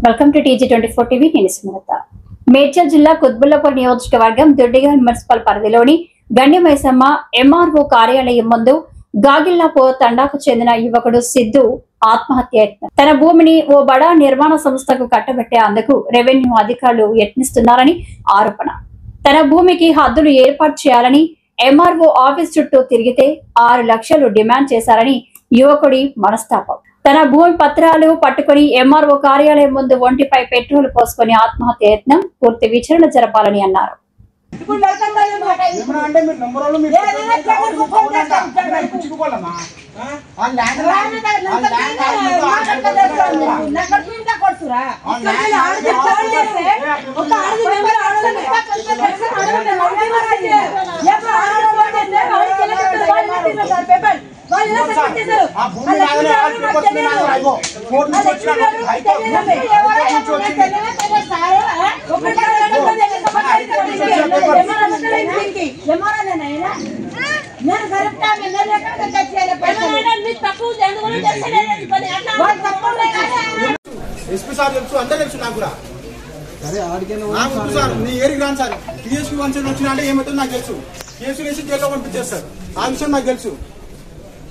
Welcome to TG24 TV. నేను స్మిత. మేడ్చల్ జిల్లా కుత్బుల్లాపూర్ నియోజకవర్గం దుడ్డిగల్ మున్సిపల్ పరిధిలోని గండిమైసమ్మ MRO కార్యాలయం ముందు గాగిల్లాపూర్ తండాకు చెందిన యువకుడు సిద్ధు ఆత్మహత్య యత్నం. తన భూమిని ఓ బడా నిర్మాణ సంస్థకు కట్టబెట్టేందుకు రెవెన్యూ అధికారులు యత్నిస్తున్నారని ఆరోపణ. తన భూమికి హద్దులు ఏర్పాటు చేయాలని MRO ఆఫీస్ చుట్టూ తిరిగితే 6 లక్షలు డిమాండ్ చేశారని యువకుడి మనస్తాపం. తన భూమి పత్రాలు పట్టుకుని MRO కార్యాలయం ముందు ఒంటిపై పెట్రోల్ పోసుకుని ఆత్మహత్య యత్నం. పూర్తి విచారణ జరపాలని అన్నారు. ఎస్పీ సార్ తెలుసు, అందరూ తెలుసు నాకు కూడా. నీ ఏరికి రాను సార్. TSP వంచన వచ్చినా అంటే ఏమవుతుంది నాకు తెలుసు. కేసు వేసి జైల్లో పంపించేస్తారు. ఆ విషయం నాకు తెలుసు.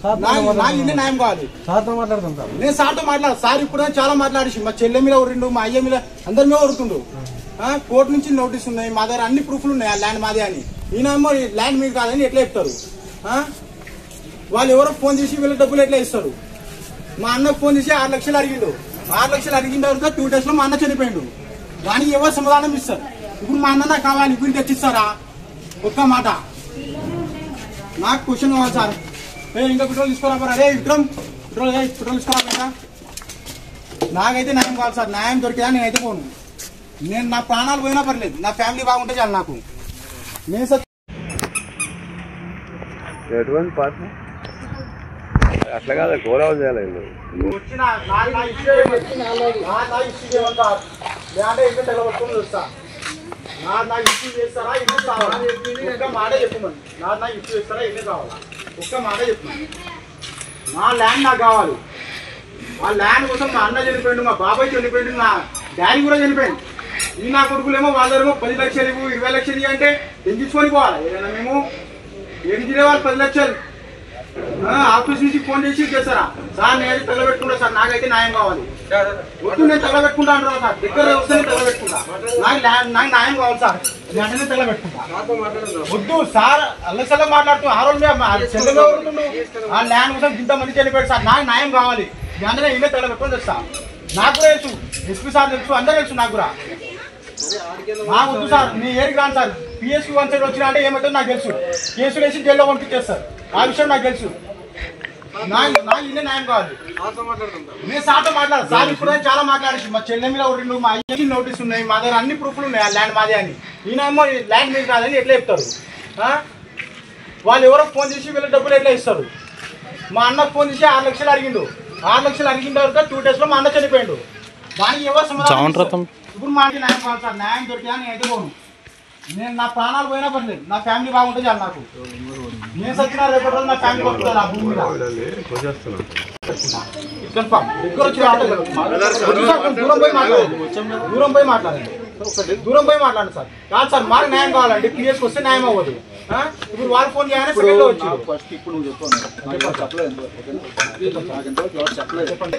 నాకు ఇన్ని న్యాయం కావాలి. నేను సార్తో మాట్లాడు. సార్ ఇప్పుడు చాలా మాట్లాడేసి మా చెల్లె మీద ఉరిండు, మా అయ్య మీద అందరి మీద ఉరుతుండు. కోర్టు నుంచి నోటీస్ ఉన్నాయి, మా దగ్గర అన్ని ప్రూఫ్లు ఉన్నాయి. ఆ ల్యాండ్ మాదే అని. ఈయనేమో ల్యాండ్ మీకు కాదని ఎట్లా చెప్తారు? వాళ్ళు ఎవరో ఫోన్ చేసి వీళ్ళ డబ్బులు ఎట్లా ఇస్తారు? మా అన్నకు ఫోన్ చేసి 6 లక్షలు అడిగిండు. 6 లక్షలు అడిగిన తర్వాత 2 days లో మా అన్న చనిపోయిండు. దానికి ఎవరు సమాధానం ఇస్తారు? ఇప్పుడు మా అన్న నాకు కావాలి, ఇప్పుడు తెచ్చిస్తారా? ఒక్క మాట నాకు క్వశ్చన్ కావాలి సార్. ఇంకా పెట్రోల్ తీసుకోరా? అరే విక్రమ్, పెట్రోల్ తీసుకోరా? నాకైతే న్యాయం కావాలి సార్. న్యాయం దొరికేదా నేనైతే పోను. నేను నా ప్రాణాలు పోయినా పర్లేదు, నా ఫ్యామిలీ బాగుంటే చాలు నాకు. నేను అట్లా కాదు, గౌరవం చేయాలి. చూస్తా నా ఇష్యూ చేస్తారా? ఇల్లు కావాలా? ఒక్క మాట చెప్పమని. నా ఇష్యూ చేస్తారా? ఇల్లు కావాలా? ఒక్క మాట చెప్పమని. నా ల్యాండ్ నాకు కావాలి. ఆ ల్యాండ్ కోసం మా అన్న చనిపోయిండు, మా బాబాయ్ చనిపోయిండు, నా డాడీ కూడా చనిపోయిండు. ఈ నా కొడుకులేమో వాళ్ళేమో 10 లక్షలు 20 లక్షలు అంటే తెంచుకొని పోవాలి. ఏదైనా మేము ఏం వాళ్ళు 10 లక్షలు ఆఫీస్ నుంచి ఫోన్ చేసి చేస్తారా? సార్ నేనైతే తగలబెట్టుకుంటా సార్. నాకైతే న్యాయం కావాలి. వద్దు నేను తగలబెట్టుకుంటా అంటున్నా సార్. దగ్గర వస్తే తగలబెట్టుకుంటా. నాకు న్యాయం కావాలి సార్. వెంటనే తగలబెట్టుకుంటా. వద్దు సార్. అల్లసల్లా మాట్లాడుతూ ఆ రోజు చెల్లెగా ఉంటుండు. ఆ ల్యాండ్ కోసం ఇంత మంది చనిపోయాడు సార్. నాకు న్యాయం కావాలి. వెంటనే ఇల్లే తగలబెట్టుకొని తెస్తా. నాకు కూడా తెలుసు, ఎస్పీ సార్ తెలుసు, అందరూ తెలుసు నాకు కూడా. నాకు వద్దు సార్. నీ ఏరికి రాను సార్. PSP వంచన వచ్చినా అంటే ఏమవుతుందో నాకు తెలుసు. కేసులు వేసి జైల్లో పంపించేస్తారు. ఆ విషయం నాకు తెలుసు. నాకు ఇల్లే న్యాయం కావాలి. నేను సార్తో మాట్లాడు. సార్ ఇప్పుడు చాలా మాట్లాడేసి మా చెల్లె మీద ఉరిండు, మా అయ్యకి నోటీస్ ఉన్నాయి, మా దగ్గర అన్ని ప్రూఫ్లు ఉన్నాయి. ఆ ల్యాండ్ మాదే అని. ఈయనేమో ల్యాండ్ మీకు కాదని ఎట్లా చెప్తారు? వాళ్ళు ఎవరో ఫోన్ చేసి వీళ్ళ డబ్బులు ఎట్లా ఇస్తారు? మా అన్నకు ఫోన్ చేసి 6 లక్షలు అడిగిండు. 6 లక్షలు అడిగిన తర్వాత 2 days లో మా అన్న చనిపోయిండు. దానికి ఎవరు సమాధానం? ఇప్పుడు మాకు న్యాయం కావాలి సార్. న్యాయం దొరికినా నేనైతే పోను. నేను నా ప్రాణాలు పోయినా పర్లేదు, నా ఫ్యామిలీ బాగుంటే చాలు నాకు. నేను సచ్చినా రేపటి రోజు నా ఫ్యామిలీ వస్తుంది. ఆ భూమి మీద దూరం పోయి మాట్లాడండి సార్. కాదు సార్, మాకు న్యాయం కావాలండి. PSకి వస్తే న్యాయం అవ్వదు. ఇప్పుడు వాళ్ళు ఫోన్ చేయాలని సెకండ్లో వచ్చి ఇప్పుడు నువ్వు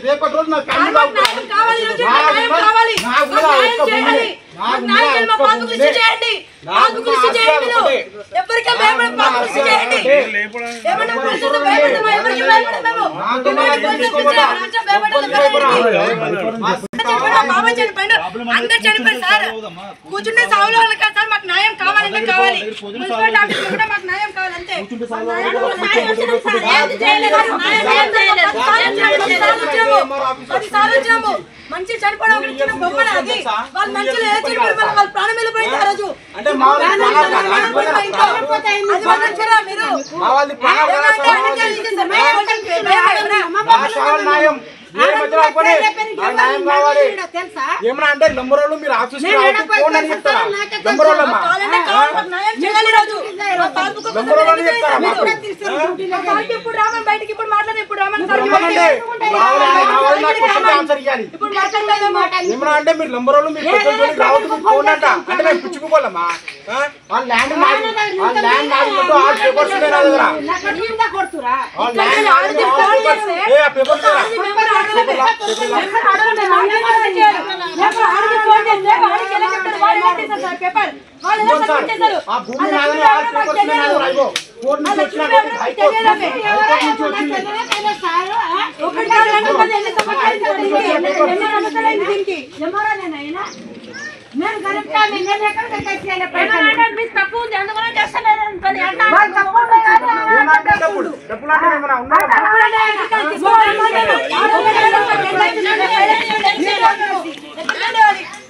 రేపటి రోజు నా ఫ్యామిలీ అందరు చనిపోయి సార్ కూర్చుంటే సాగులో సార్. మాకు న్యాయం కావాలంటే కావాలి. మున్సిపల్ ఆఫీస్ కూడా మాకు న్యాయం కావాలంటే మంచి చనిపోవడం ఇచ్చిన బొమ్మలు అది. వాళ్ళు మంచిగా ఏ చనిపోయి వాళ్ళ ప్రాణం వెళ్ళిపోయింది ఆ రోజు. ఏమన్నా అంటే నంబర్ వాళ్ళు మీరు ఆఫీస్ ఫోన్ అని చెప్తారా నంబర్ వాళ్ళమ్మా నంబర్ వాళ్ళని చెప్తారా ఆన్సర్ ఇవ్వాలి ఏమన్నా అంటే మీరు నంబర్ వాళ్ళు మీరు రావద్దు ఫోన్ అంట అంటే మేము పుచ్చుకోవాలమ్మా ఆ ల్యాండ్ పేపర్స్ ఉన్నాయి నా దగ్గర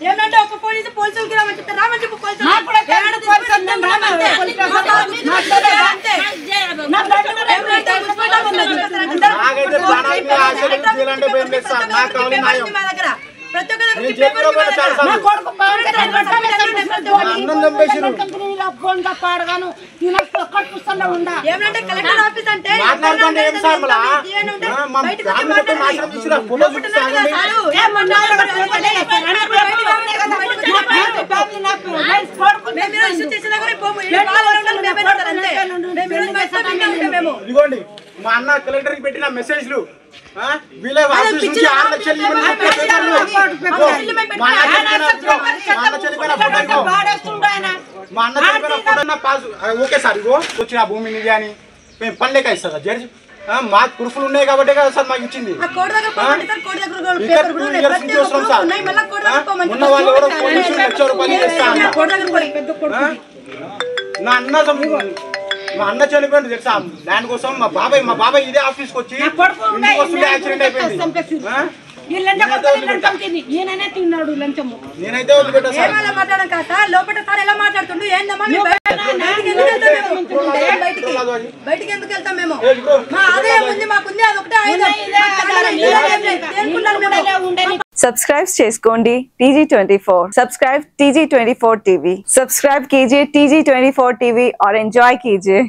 ఏమంటే ఒక పోలీసులకి రామని చెప్తారు రామని చెప్పు ఏమంటే కలెక్టర్ ఆఫీస్ అంటే ఇదిగోండి మా అన్న కలెక్టర్ కి పెట్టిన మెసేజ్లు వీళ్ళ ఆఫీస్ నుంచి 6 లక్షలు మా అన్న ఓకే సార్ ఇగో వచ్చిన భూమి నిధి అని మేము పనిలేక ఇస్తా జడ్జి మాకు ప్రూఫ్లు ఉన్నాయి కాబట్టి కదా సార్ మాకు ఇచ్చింది ఉన్న వాళ్ళు ఎవరో పోలీసులు ₹1,00,000 నా అన్న మా అన్న చనిపోయింది తెలుసా దాని కోసం మా బాబాయ్ ఇదే ఆఫీస్కి వచ్చి ఇంటికి వస్తుంటే యాక్సిడెంట్ అయిపోయింది నేనైతే బయటికి ఎందుకు వెళ్తాం మేము మా ఆదాయం ఉంది మాకుంది అదొకటే సబ్స్క్రైబ్ చేసుకోండి TG24 subscribe TG24 TV subscribe कीजिए TG24 TV और एंजॉय कीजिए।